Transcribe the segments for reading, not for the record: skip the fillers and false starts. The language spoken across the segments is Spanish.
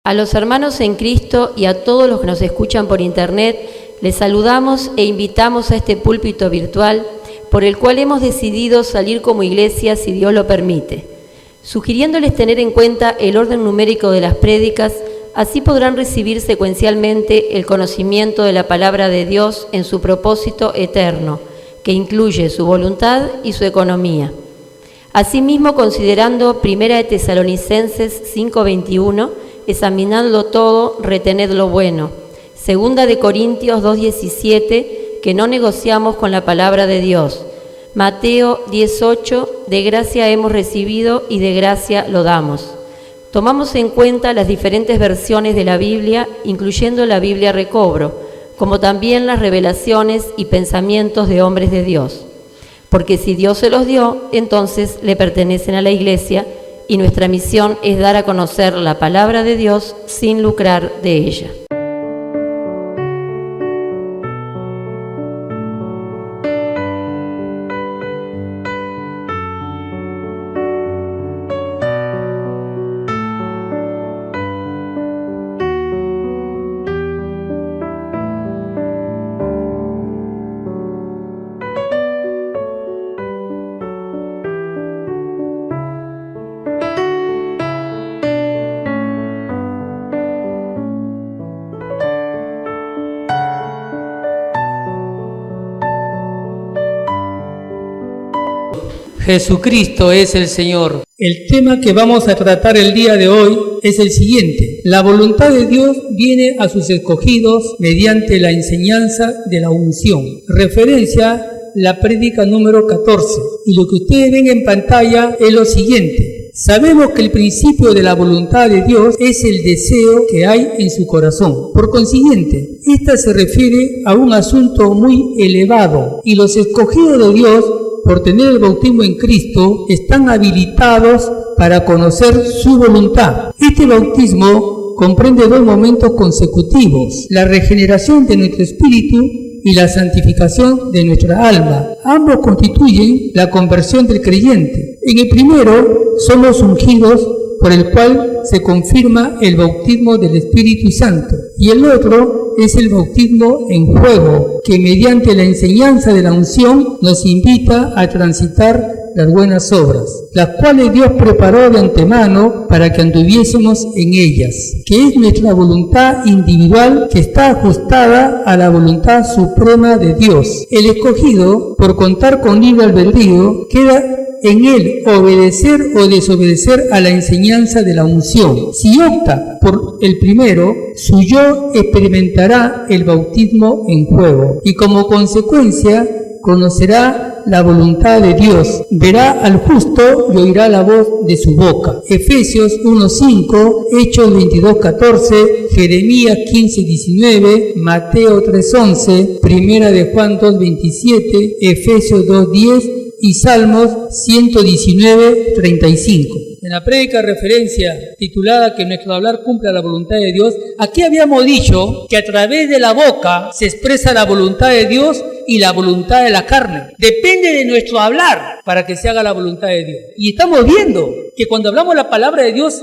A los hermanos en Cristo y a todos los que nos escuchan por internet, les saludamos e invitamos a este púlpito virtual por el cual hemos decidido salir como iglesia si Dios lo permite, sugiriéndoles tener en cuenta el orden numérico de las prédicas, así podrán recibir secuencialmente el conocimiento de la palabra de Dios en su propósito eterno, que incluye su voluntad y su economía. Asimismo, considerando 1 Tesalonicenses 5:21, examinadlo todo, retened lo bueno. 2 Corintios 2:17, que no negociamos con la palabra de Dios. Mateo 10:8, de gracia hemos recibido y de gracia lo damos. Tomamos en cuenta las diferentes versiones de la Biblia, incluyendo la Biblia Recobro, como también las revelaciones y pensamientos de hombres de Dios. Porque si Dios se los dio, entonces le pertenecen a la Iglesia, y nuestra misión es dar a conocer la palabra de Dios sin lucrar de ella. Jesucristo es el Señor. El tema que vamos a tratar el día de hoy es el siguiente. La voluntad de Dios viene a sus escogidos mediante la enseñanza de la unción. Referencia la prédica número 14. Y lo que ustedes ven en pantalla es lo siguiente. Sabemos que el principio de la voluntad de Dios es el deseo que hay en su corazón. Por consiguiente, esta se refiere a un asunto muy elevado y los escogidos de Dios, por tener el bautismo en Cristo, están habilitados para conocer su voluntad. Este bautismo comprende dos momentos consecutivos: la regeneración de nuestro espíritu y la santificación de nuestra alma. Ambos constituyen la conversión del creyente. En el primero, somos ungidos, por el cual se confirma el bautismo del Espíritu Santo. Y el otro es el bautismo en fuego, que mediante la enseñanza de la unción nos invita a transitar las buenas obras, las cuales Dios preparó de antemano para que anduviésemos en ellas, que es nuestra voluntad individual que está ajustada a la voluntad suprema de Dios. El escogido, por contar con libre albedrío, queda en él obedecer o desobedecer a la enseñanza de la unción. Si opta por el primero, su yo experimentará el bautismo en fuego y como consecuencia conocerá la voluntad de Dios, verá al justo y oirá la voz de su boca. Efesios 1:5, Hechos 22:14, Jeremías 15:19, Mateo 3:11, Primera de Juan 2:27, Efesios 2:10 y Salmos 119:35. En la prédica referencia titulada Que nuestro hablar cumpla la voluntad de Dios, aquí habíamos dicho que a través de la boca se expresa la voluntad de Dios y la voluntad de la carne. Depende de nuestro hablar para que se haga la voluntad de Dios. Y estamos viendo que cuando hablamos la palabra de Dios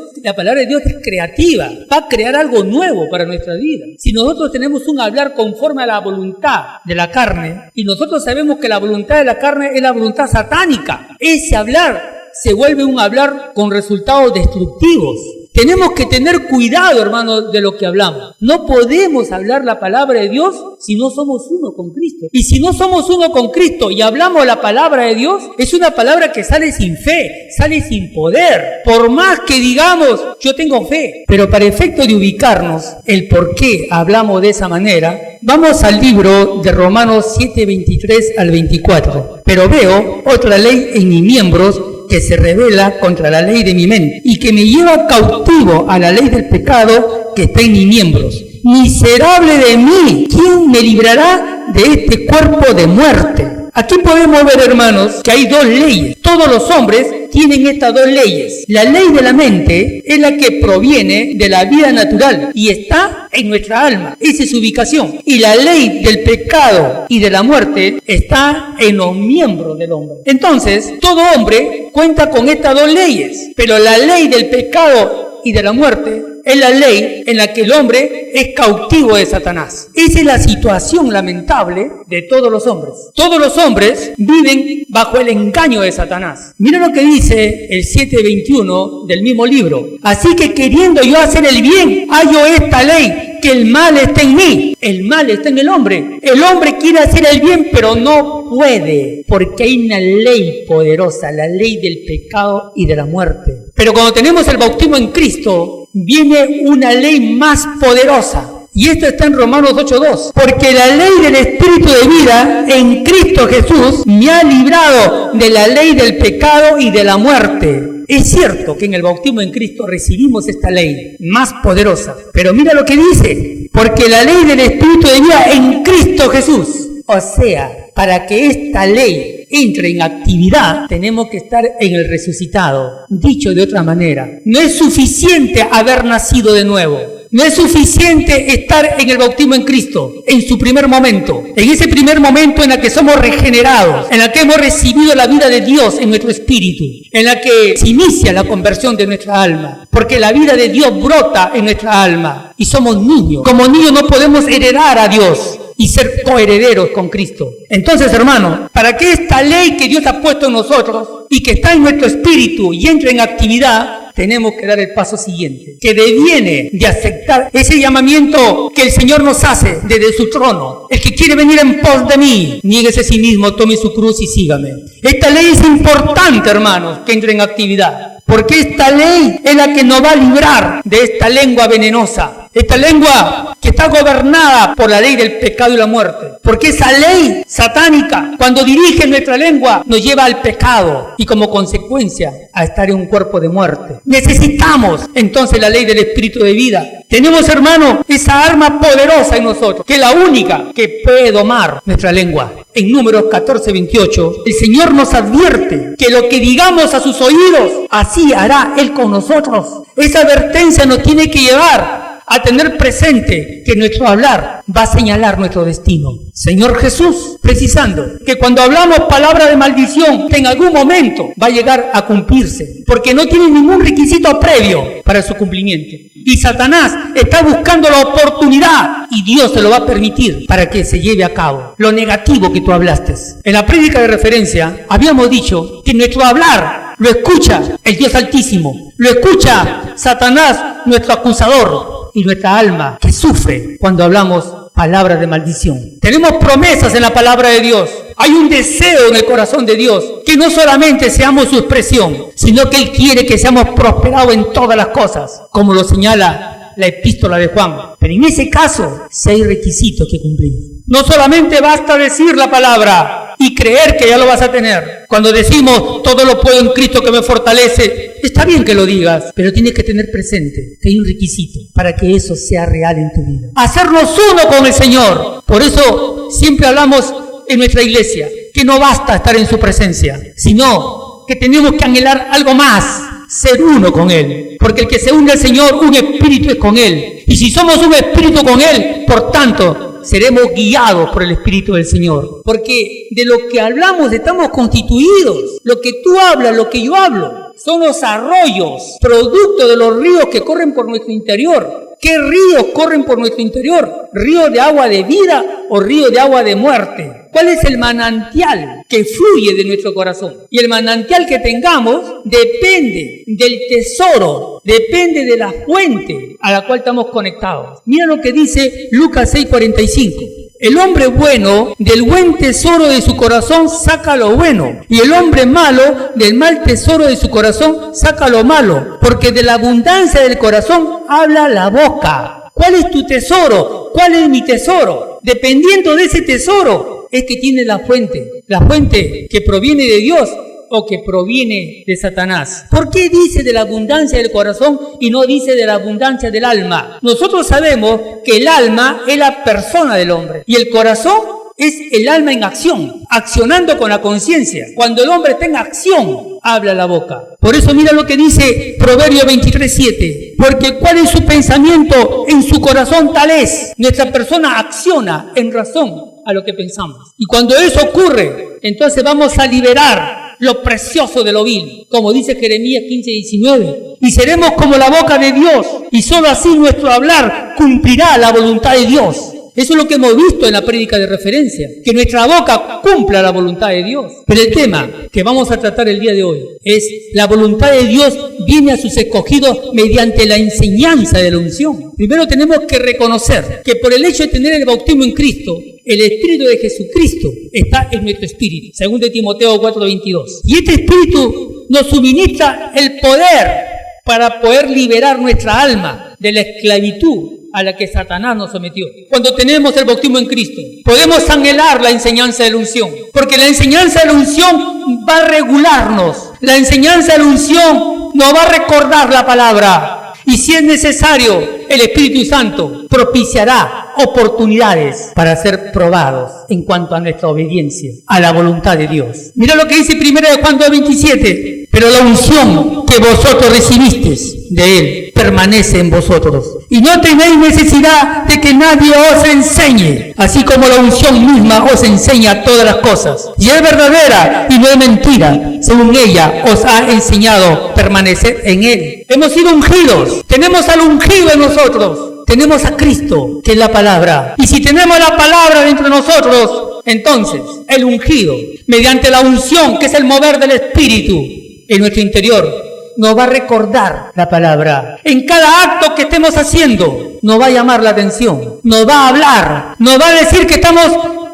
es creativa, va a crear algo nuevo para nuestra vida. Si nosotros tenemos un hablar conforme a la voluntad de la carne, y nosotros sabemos que la voluntad de la carne es la voluntad satánica, ese hablar se vuelve un hablar con resultados destructivos. Tenemos que tener cuidado, hermanos, de lo que hablamos. No podemos hablar la palabra de Dios si no somos uno con Cristo. Y si no somos uno con Cristo y hablamos la palabra de Dios, es una palabra que sale sin fe, sale sin poder. Por más que digamos, yo tengo fe. Pero para efecto de ubicarnos el por qué hablamos de esa manera, vamos al libro de Romanos 7:23 al 24. Pero veo otra ley en mis miembros que se revela contra la ley de mi mente y que me lleva cautivo a la ley del pecado que está en mis miembros. Miserable de mí, ¿quién me librará de este cuerpo de muerte? Aquí podemos ver, hermanos, que hay dos leyes. Todos los hombres tienen estas dos leyes. La ley de la mente es la que proviene de la vida natural y está en nuestra alma. Esa es su ubicación. Y la ley del pecado y de la muerte está en los miembros del hombre. Entonces, todo hombre cuenta con estas dos leyes, pero la ley del pecado y de la muerte es la ley en la que el hombre es cautivo de Satanás. Esa es la situación lamentable de todos los hombres. Todos los hombres viven bajo el engaño de Satanás. Mira lo que dice el 7:21 del mismo libro. Así que queriendo yo hacer el bien, hallo esta ley, que el mal está en mí. El mal está en el hombre. El hombre quiere hacer el bien, pero no puede, porque hay una ley poderosa, la ley del pecado y de la muerte. Pero cuando tenemos el bautismo en Cristo, viene una ley más poderosa. Y esto está en Romanos 8:2. Porque la ley del Espíritu de vida en Cristo Jesús me ha librado de la ley del pecado y de la muerte. Es cierto que en el bautismo en Cristo recibimos esta ley más poderosa. Pero mira lo que dice. Porque la ley del Espíritu de vida en Cristo Jesús. O sea, para que esta ley entre en actividad, tenemos que estar en el resucitado. Dicho de otra manera, no es suficiente haber nacido de nuevo. No es suficiente estar en el bautismo en Cristo, en su primer momento, en ese primer momento en el que somos regenerados, en el que hemos recibido la vida de Dios en nuestro espíritu, en la que se inicia la conversión de nuestra alma, porque la vida de Dios brota en nuestra alma y somos niños. Como niños no podemos heredar a Dios y ser coherederos con Cristo. Entonces, hermano, para que esta ley que Dios ha puesto en nosotros y que está en nuestro espíritu y entre en actividad, tenemos que dar el paso siguiente, que deviene de aceptar ese llamamiento que el Señor nos hace desde su trono. El que quiere venir en pos de mí, niéguese a sí mismo, tome su cruz y sígame. Esta ley es importante, hermanos, que entre en actividad, porque esta ley es la que nos va a librar de esta lengua venenosa, esta lengua que está gobernada por la ley del pecado y la muerte. Porque esa ley satánica, cuando dirige nuestra lengua, nos lleva al pecado y como consecuencia a estar en un cuerpo de muerte. Necesitamos entonces la ley del Espíritu de vida. Tenemos, hermano, esa arma poderosa en nosotros, que es la única que puede domar nuestra lengua. En Números 14:28, el Señor nos advierte que lo que digamos a sus oídos, así hará Él con nosotros. Esa advertencia nos tiene que llevar a tener presente que nuestro hablar va a señalar nuestro destino. Señor Jesús, precisando que cuando hablamos palabra de maldición, que en algún momento va a llegar a cumplirse, porque no tiene ningún requisito previo para su cumplimiento. Y Satanás está buscando la oportunidad y Dios se lo va a permitir para que se lleve a cabo lo negativo que tú hablaste. En la prédica de referencia habíamos dicho que nuestro hablar lo escucha el Dios Altísimo, lo escucha Satanás, nuestro acusador, y nuestra alma que sufre cuando hablamos palabras de maldición. Tenemos promesas en la palabra de Dios. Hay un deseo en el corazón de Dios que no solamente seamos su expresión, sino que Él quiere que seamos prosperados en todas las cosas, como lo señala la epístola de Juan. Pero en ese caso, sí hay requisitos que cumplir. No solamente basta decir la palabra y creer que ya lo vas a tener. Cuando decimos, todo lo puedo en Cristo que me fortalece, está bien que lo digas, pero tienes que tener presente que hay un requisito para que eso sea real en tu vida. Hacernos uno con el Señor. Por eso siempre hablamos en nuestra iglesia que no basta estar en su presencia, sino que tenemos que anhelar algo más, ser uno con Él. Porque el que se une al Señor, un espíritu es con Él. Y si somos un espíritu con Él, por tanto, seremos guiados por el Espíritu del Señor. Porque de lo que hablamos estamos constituidos. Lo que tú hablas, lo que yo hablo, son los arroyos, producto de los ríos que corren por nuestro interior. ¿Qué ríos corren por nuestro interior? ¿Río de agua de vida o río de agua de muerte? ¿Cuál es el manantial que fluye de nuestro corazón? Y el manantial que tengamos depende del tesoro, depende de la fuente a la cual estamos conectados. Mira lo que dice Lucas 6:45. El hombre bueno del buen tesoro de su corazón saca lo bueno, y el hombre malo del mal tesoro de su corazón saca lo malo, porque de la abundancia del corazón habla la boca. ¿Cuál es tu tesoro? ¿Cuál es mi tesoro? Dependiendo de ese tesoro es que tiene la fuente que proviene de Dios o que proviene de Satanás. ¿Por qué dice de la abundancia del corazón y no dice de la abundancia del alma? Nosotros sabemos que el alma es la persona del hombre y el corazón es el alma en acción, accionando con la conciencia. Cuando el hombre está en acción, habla la boca. Por eso mira lo que dice Proverbios 23:7. Porque cuál es su pensamiento en su corazón, tal es. Nuestra persona acciona en razón a lo que pensamos. Y cuando eso ocurre, entonces vamos a liberar lo precioso de lo vil, como dice Jeremías 15:19. Y seremos como la boca de Dios, y solo así nuestro hablar cumplirá la voluntad de Dios. Eso es lo que hemos visto en la prédica de referencia, que nuestra boca cumpla la voluntad de Dios. Pero el tema que vamos a tratar el día de hoy es: la voluntad de Dios viene a sus escogidos mediante la enseñanza de la unción. Primero tenemos que reconocer que por el hecho de tener el bautismo en Cristo, el Espíritu de Jesucristo está en nuestro espíritu, según de Timoteo 4:22. Y este Espíritu nos suministra el poder para poder liberar nuestra alma de la esclavitud a la que Satanás nos sometió. Cuando tenemos el bautismo en Cristo, podemos anhelar la enseñanza de la unción, porque la enseñanza de la unción va a regularnos. La enseñanza de la unción nos va a recordar la palabra, y si es necesario, el Espíritu Santo propiciará oportunidades para ser probados en cuanto a nuestra obediencia a la voluntad de Dios. Mira lo que dice 1 Juan 2:27. Pero la unción que vosotros recibisteis de Él permanece en vosotros, y no tenéis necesidad de que nadie os enseñe, así como la unción misma os enseña todas las cosas, y es verdadera y no es mentira, según ella os ha enseñado permanecer en Él. Hemos sido ungidos, tenemos al ungido en nosotros, tenemos a Cristo, que es la palabra, y si tenemos la palabra dentro de nosotros, entonces el ungido, mediante la unción, que es el mover del Espíritu en nuestro interior, nos va a recordar la palabra. En cada acto que estemos haciendo, nos va a llamar la atención, nos va a hablar, nos va a decir que estamos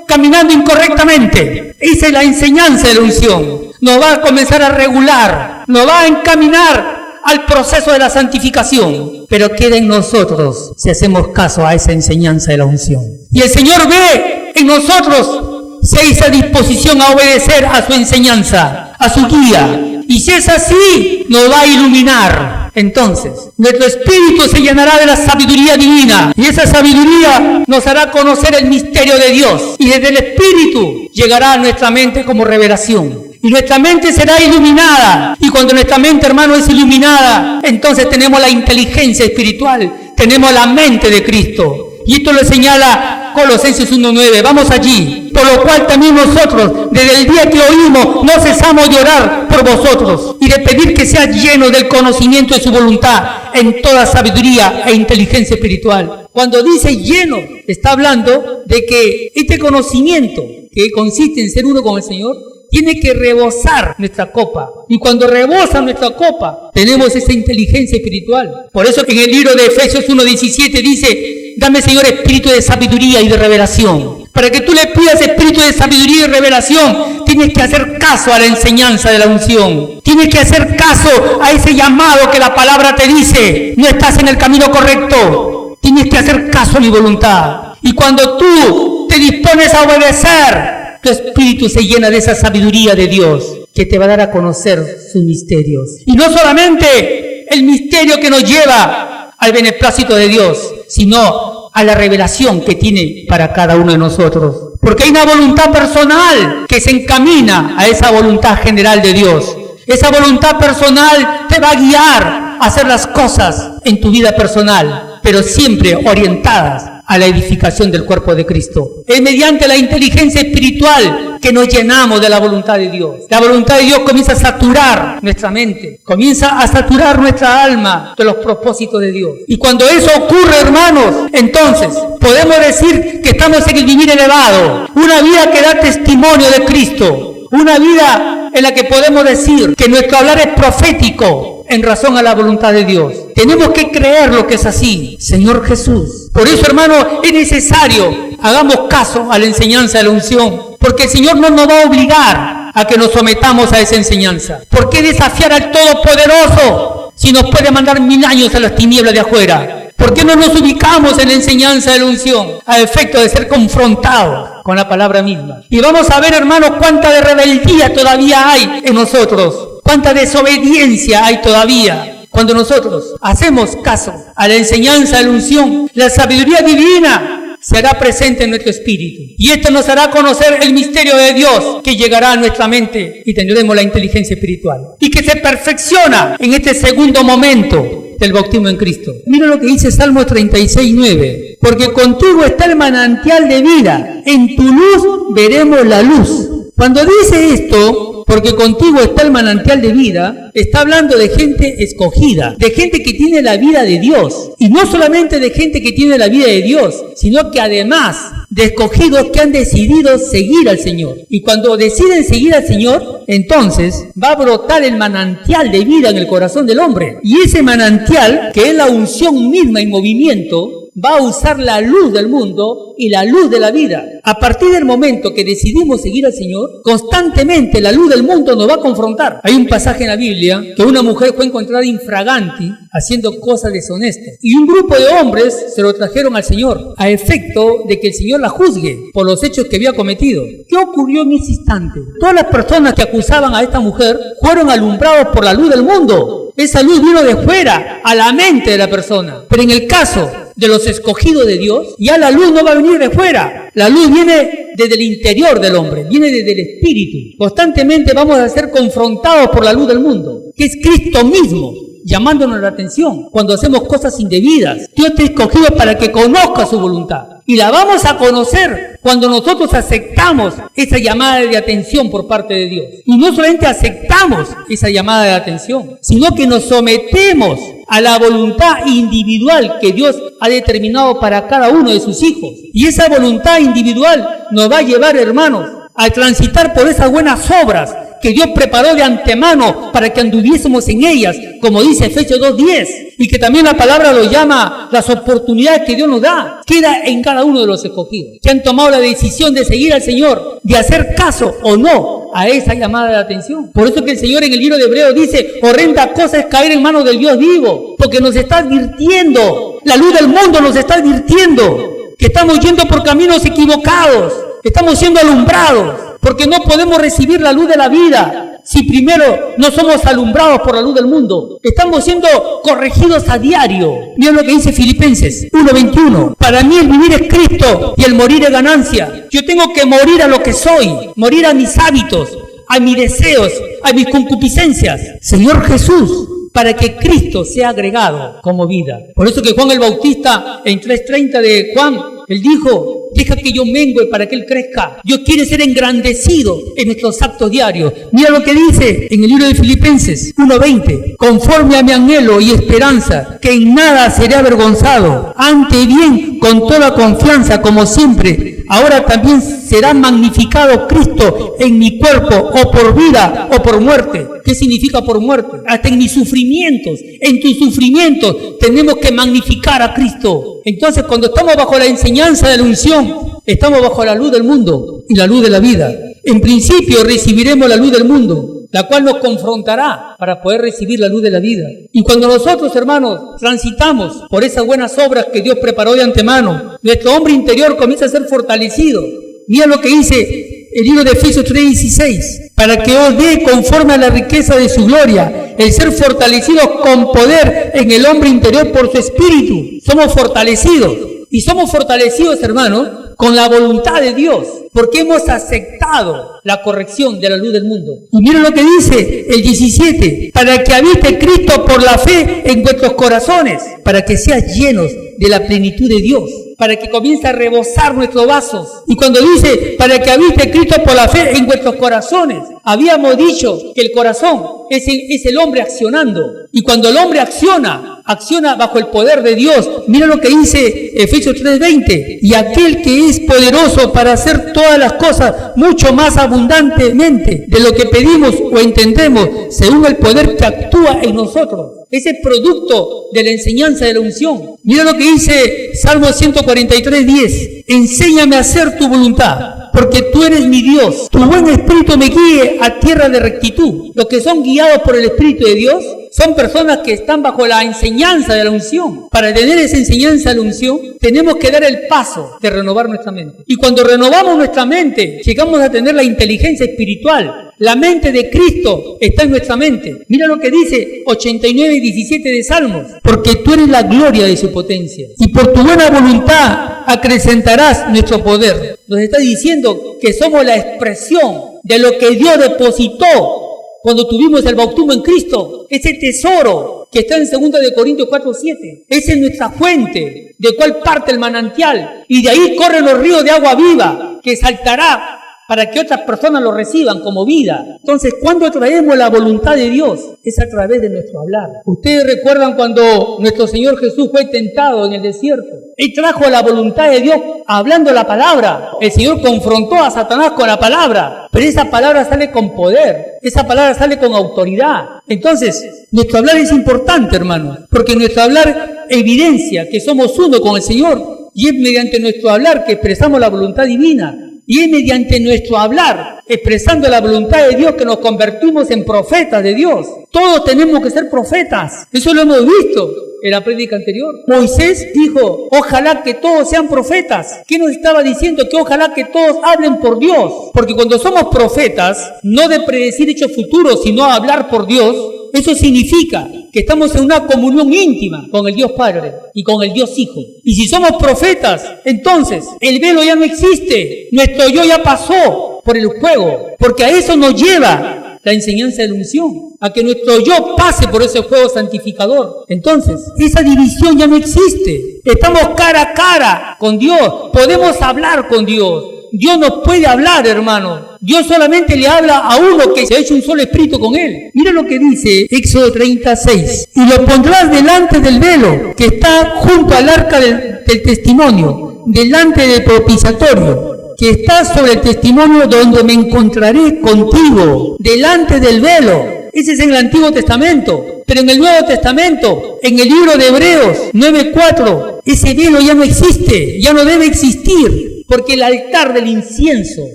caminando incorrectamente. Esa es la enseñanza de la unción. Nos va a comenzar a regular, nos va a encaminar al proceso de la santificación. Pero queda en nosotros si hacemos caso a esa enseñanza de la unción. Y el Señor ve en nosotros si hay esa disposición a obedecer a su enseñanza, a su guía. Y si es así, nos va a iluminar. Entonces, nuestro espíritu se llenará de la sabiduría divina, y esa sabiduría nos hará conocer el misterio de Dios, y desde el espíritu llegará a nuestra mente como revelación, y nuestra mente será iluminada. Y cuando nuestra mente, hermano, es iluminada, entonces tenemos la inteligencia espiritual, tenemos la mente de Cristo. Y esto lo señala Colosenses 1:9. Vamos allí. Por lo cual también nosotros, desde el día que oímos, no cesamos de orar por vosotros y de pedir que seas llenos del conocimiento de su voluntad en toda sabiduría e inteligencia espiritual. Cuando dice lleno, está hablando de que este conocimiento, que consiste en ser uno con el Señor, tiene que rebosar nuestra copa. Y cuando rebosa nuestra copa, tenemos esa inteligencia espiritual. Por eso que en el libro de Efesios 1:17 dice: dame, Señor, espíritu de sabiduría y de revelación. Para que tú le pidas espíritu de sabiduría y revelación, tienes que hacer caso a la enseñanza de la unción. Tienes que hacer caso a ese llamado que la palabra te dice: no estás en el camino correcto. Tienes que hacer caso a mi voluntad. Y cuando tú te dispones a obedecer, tu espíritu se llena de esa sabiduría de Dios que te va a dar a conocer sus misterios. Y no solamente el misterio que nos lleva al beneplácito de Dios, sino a la revelación que tiene para cada uno de nosotros. Porque hay una voluntad personal que se encamina a esa voluntad general de Dios. Esa voluntad personal te va a guiar a hacer las cosas en tu vida personal, pero siempre orientadas a la edificación del cuerpo de Cristo. Es mediante la inteligencia espiritual que nos llenamos de la voluntad de Dios. La voluntad de Dios comienza a saturar nuestra mente, comienza a saturar nuestra alma de los propósitos de Dios. Y cuando eso ocurre, hermanos, entonces podemos decir que estamos en el vivir elevado, una vida que da testimonio de Cristo, una vida en la que podemos decir que nuestro hablar es profético en razón a la voluntad de Dios. Tenemos que creer lo que es así, Señor Jesús. Por eso, hermano, es necesario hagamos caso a la enseñanza de la unción, porque el Señor no nos va a obligar a que nos sometamos a esa enseñanza. ¿Por qué desafiar al Todopoderoso si nos puede mandar 1000 años a las tinieblas de afuera? ¿Por qué no nos ubicamos en la enseñanza de la unción a efecto de ser confrontados con la palabra misma? Y vamos a ver, hermanos, cuánta de rebeldía todavía hay en nosotros, cuánta desobediencia hay todavía. Cuando nosotros hacemos caso a la enseñanza de la unción, la sabiduría divina se hará presente en nuestro espíritu. Y esto nos hará conocer el misterio de Dios que llegará a nuestra mente y tendremos la inteligencia espiritual. Y que se perfecciona en este segundo momento del bautismo en Cristo. Mira lo que dice Salmo 36:9. Porque contigo está el manantial de vida, en tu luz veremos la luz. Cuando dice esto, porque contigo está el manantial de vida, está hablando de gente escogida, de gente que tiene la vida de Dios. Y no solamente de gente que tiene la vida de Dios, sino que además de escogidos que han decidido seguir al Señor. Y cuando deciden seguir al Señor, entonces va a brotar el manantial de vida en el corazón del hombre. Y ese manantial, que es la unción misma en movimiento, va a usar la luz del mundo y la luz de la vida. A partir del momento que decidimos seguir al Señor, constantemente la luz del mundo nos va a confrontar. Hay un pasaje en la Biblia que una mujer fue encontrada infraganti haciendo cosas deshonestas. Y un grupo de hombres se lo trajeron al Señor a efecto de que el Señor la juzgue por los hechos que había cometido. ¿Qué ocurrió en ese instante? Todas las personas que acusaban a esta mujer fueron alumbrados por la luz del mundo. Esa luz vino de fuera a la mente de la persona. Pero en el caso de los escogidos de Dios, ya la luz no va a venir de fuera. La luz viene desde el interior del hombre, viene desde el espíritu. Constantemente vamos a ser confrontados por la luz del mundo, que es Cristo mismo, llamándonos la atención cuando hacemos cosas indebidas. Dios te ha escogido para que conozca su voluntad. Y la vamos a conocer cuando nosotros aceptamos esa llamada de atención por parte de Dios. Y no solamente aceptamos esa llamada de atención, sino que nos sometemos a la voluntad individual que Dios ha determinado para cada uno de sus hijos. Y esa voluntad individual nos va a llevar, hermanos, a transitar por esas buenas obras que Dios preparó de antemano para que anduviésemos en ellas, como dice Efesios 2:10, y que también la palabra lo llama las oportunidades que Dios nos da. Queda en cada uno de los escogidos, que han tomado la decisión de seguir al Señor, de hacer caso o no a esa llamada de atención. Por eso que el Señor en el libro de Hebreos dice, horrenda cosa es caer en manos del Dios vivo, porque nos está advirtiendo, la luz del mundo nos está advirtiendo, que estamos yendo por caminos equivocados, estamos siendo alumbrados, porque no podemos recibir la luz de la vida si primero no somos alumbrados por la luz del mundo. Estamos siendo corregidos a diario. Mira lo que dice Filipenses 1:21. Para mí el vivir es Cristo y el morir es ganancia. Yo tengo que morir a lo que soy, morir a mis hábitos, a mis deseos, a mis concupiscencias. Señor Jesús, para que Cristo sea agregado como vida. Por eso que Juan el Bautista, en 3:30 de Juan, él dijo, deja que yo mengue para que Él crezca. Dios quiere ser engrandecido en nuestros actos diarios. Mira lo que dice en el libro de Filipenses 1:20. Conforme a mi anhelo y esperanza, que en nada seré avergonzado. Ante bien, con toda confianza, como siempre, ahora también será magnificado Cristo en mi cuerpo, o por vida o por muerte. ¿Qué significa por muerte? Hasta en mis sufrimientos, en tus sufrimientos, tenemos que magnificar a Cristo. Entonces, cuando estamos bajo la enseñanza de la unción, estamos bajo la luz del mundo y la luz de la vida. En principio recibiremos la luz del mundo, la cual nos confrontará para poder recibir la luz de la vida. Y cuando nosotros, hermanos, transitamos por esas buenas obras que Dios preparó de antemano, nuestro hombre interior comienza a ser fortalecido. Mira lo que dice el libro de Efesios 3:16. Para que os dé conforme a la riqueza de su gloria, el ser fortalecidos con poder en el hombre interior por su espíritu. Somos fortalecidos. Y somos fortalecidos, hermanos, con la voluntad de Dios, porque hemos aceptado la corrección de la luz del mundo. Y miren lo que dice el 17, para que habite Cristo por la fe en vuestros corazones, para que seas llenos de la plenitud de Dios, para que comience a rebosar nuestros vasos. Y cuando dice, para que habite Cristo por la fe en vuestros corazones, habíamos dicho que el corazón es el hombre accionando. Y cuando el hombre acciona bajo el poder de Dios. Mira lo que dice Efesios 3:20. Y aquel que es poderoso para hacer todas las cosas mucho más abundantemente de lo que pedimos o entendemos, según el poder que actúa en nosotros. Ese producto de la enseñanza de la unción. Mira lo que dice Salmo 143:10. Enséñame a hacer tu voluntad, porque tú eres mi Dios. Tu buen espíritu me guíe a tierra de rectitud. Los que son guiados por el Espíritu de Dios son personas que están bajo la enseñanza de la unción. Para tener esa enseñanza de la unción, tenemos que dar el paso de renovar nuestra mente. Y cuando renovamos nuestra mente, llegamos a tener la inteligencia espiritual. La mente de Cristo está en nuestra mente. Mira lo que dice 89:17 de Salmos. Porque tú eres la gloria de su potencia, y por tu buena voluntad acrecentarás nuestro poder. Nos está diciendo que somos la expresión de lo que Dios depositó cuando tuvimos el bautismo en Cristo. Ese tesoro que está en 2 de Corintios 4:7. Esa es nuestra fuente, de cual parte el manantial. Y de ahí corren los ríos de agua viva, que saltará para que otras personas lo reciban como vida. Entonces, ¿cuándo traemos la voluntad de Dios? Es a través de nuestro hablar. Ustedes recuerdan cuando nuestro Señor Jesús fue tentado en el desierto. Él trajo la voluntad de Dios hablando la palabra. El Señor confrontó a Satanás con la palabra, pero esa palabra sale con poder, esa palabra sale con autoridad. Entonces, nuestro hablar es importante, hermanos, porque nuestro hablar evidencia que somos uno con el Señor, y es mediante nuestro hablar que expresamos la voluntad divina. Y es mediante nuestro hablar, expresando la voluntad de Dios, que nos convertimos en profetas de Dios. Todos tenemos que ser profetas. Eso lo hemos visto en la prédica anterior. Moisés dijo, ojalá que todos sean profetas. ¿Qué nos estaba diciendo? Que ojalá que todos hablen por Dios. Porque cuando somos profetas, no de predecir hechos futuros, sino hablar por Dios, eso significa que estamos en una comunión íntima con el Dios Padre y con el Dios Hijo. Y si somos profetas, entonces el velo ya no existe. Nuestro yo ya pasó por el fuego, porque a eso nos lleva la enseñanza de la unción, a que nuestro yo pase por ese fuego santificador. Entonces, esa división ya no existe. Estamos cara a cara con Dios, podemos hablar con Dios. Dios nos puede hablar, hermano. Dios solamente le habla a uno que se ha hecho un solo espíritu con él. Mira lo que dice Éxodo 36. Y lo pondrás delante del velo que está junto al arca del testimonio, delante del propiciatorio, que está sobre el testimonio, donde me encontraré contigo, delante del velo. Ese es en el Antiguo Testamento. Pero en el Nuevo Testamento, en el libro de Hebreos 9:4, ese velo ya no existe, ya no debe existir. Porque el altar del incienso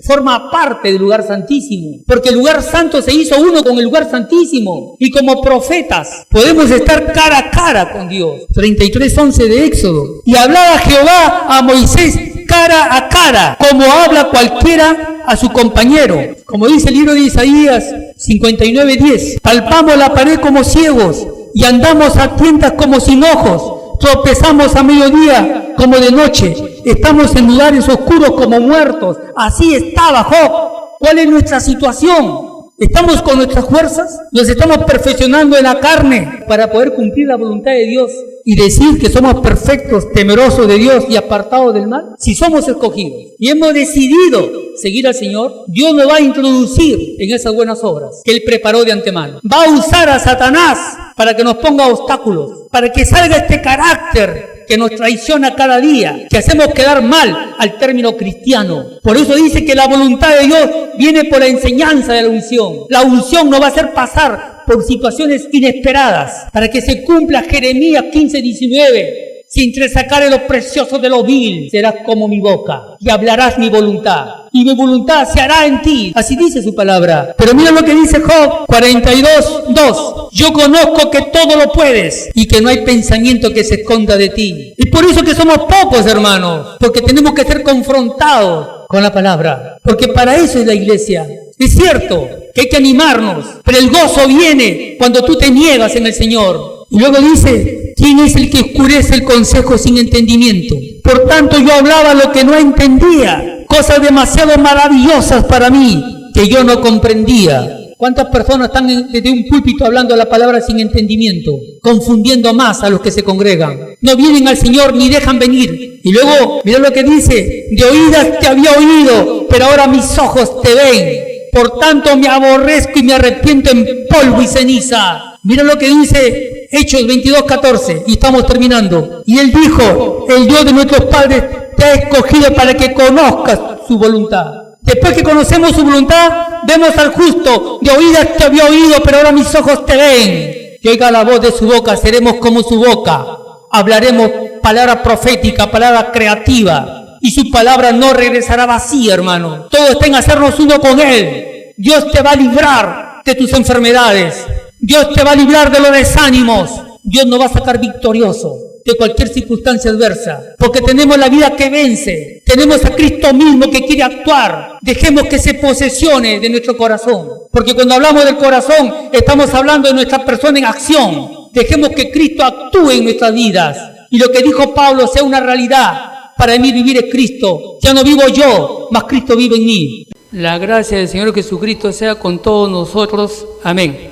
forma parte del lugar santísimo. Porque el lugar santo se hizo uno con el lugar santísimo. Y como profetas podemos estar cara a cara con Dios. 33:11 de Éxodo. Y hablaba Jehová a Moisés cara a cara, como habla cualquiera a su compañero. Como dice el libro de Isaías 59:10. Palpamos la pared como ciegos y andamos a tientas como sin ojos. Tropezamos a mediodía como de noche. Estamos en lugares oscuros como muertos. Así estaba Job. ¿Cuál es nuestra situación? ¿Estamos con nuestras fuerzas? ¿Nos estamos perfeccionando en la carne para poder cumplir la voluntad de Dios y decir que somos perfectos, temerosos de Dios y apartados del mal? Si somos escogidos y hemos decidido seguir al Señor, Dios nos va a introducir en esas buenas obras que Él preparó de antemano. Va a usar a Satanás para que nos ponga obstáculos, para que salga este carácter que nos traiciona cada día, que hacemos quedar mal al término cristiano. Por eso dice que la voluntad de Dios viene por la enseñanza de la unción. La unción nos va a hacer pasar por situaciones inesperadas, para que se cumpla Jeremías 15:19. Si entre sacares lo precioso de lo vil, serás como mi boca, y hablarás mi voluntad, y mi voluntad se hará en ti. Así dice su palabra. Pero mira lo que dice Job 42:2. Yo conozco que todo lo puedes, y que no hay pensamiento que se esconda de ti. Y por eso que somos pocos, hermanos, porque tenemos que ser confrontados con la palabra, porque para eso es la iglesia. Es cierto que hay que animarnos, pero el gozo viene cuando tú te niegas en el Señor. Y luego dice, ¿quién es el que oscurece el consejo sin entendimiento? Por tanto yo hablaba lo que no entendía, cosas demasiado maravillosas para mí que yo no comprendía. ¿Cuántas personas están desde un púlpito hablando la palabra sin entendimiento? Confundiendo más a los que se congregan. No vienen al Señor ni dejan venir. Y luego, mira lo que dice, de oídas te había oído, pero ahora mis ojos te ven. Por tanto me aborrezco y me arrepiento en polvo y ceniza. Mira lo que dice Hechos 22:14, y estamos terminando. Y él dijo, el Dios de nuestros padres te ha escogido para que conozcas su voluntad. Después que conocemos su voluntad, vemos al justo, de oídas te había oído, pero ahora mis ojos te ven. Que oiga la voz de su boca, seremos como su boca. Hablaremos palabra profética, palabra creativa, y su palabra no regresará vacía, hermano. Todo está en hacernos uno con Él. Dios te va a librar de tus enfermedades. Dios te va a librar de los desánimos. Dios nos va a sacar victorioso de cualquier circunstancia adversa, porque tenemos la vida que vence. Tenemos a Cristo mismo que quiere actuar. Dejemos que se posesione de nuestro corazón, porque cuando hablamos del corazón estamos hablando de nuestra persona en acción. Dejemos que Cristo actúe en nuestras vidas y lo que dijo Pablo sea una realidad. Para mí vivir es Cristo. Ya no vivo yo, mas Cristo vive en mí. La gracia del Señor Jesucristo sea con todos nosotros. Amén.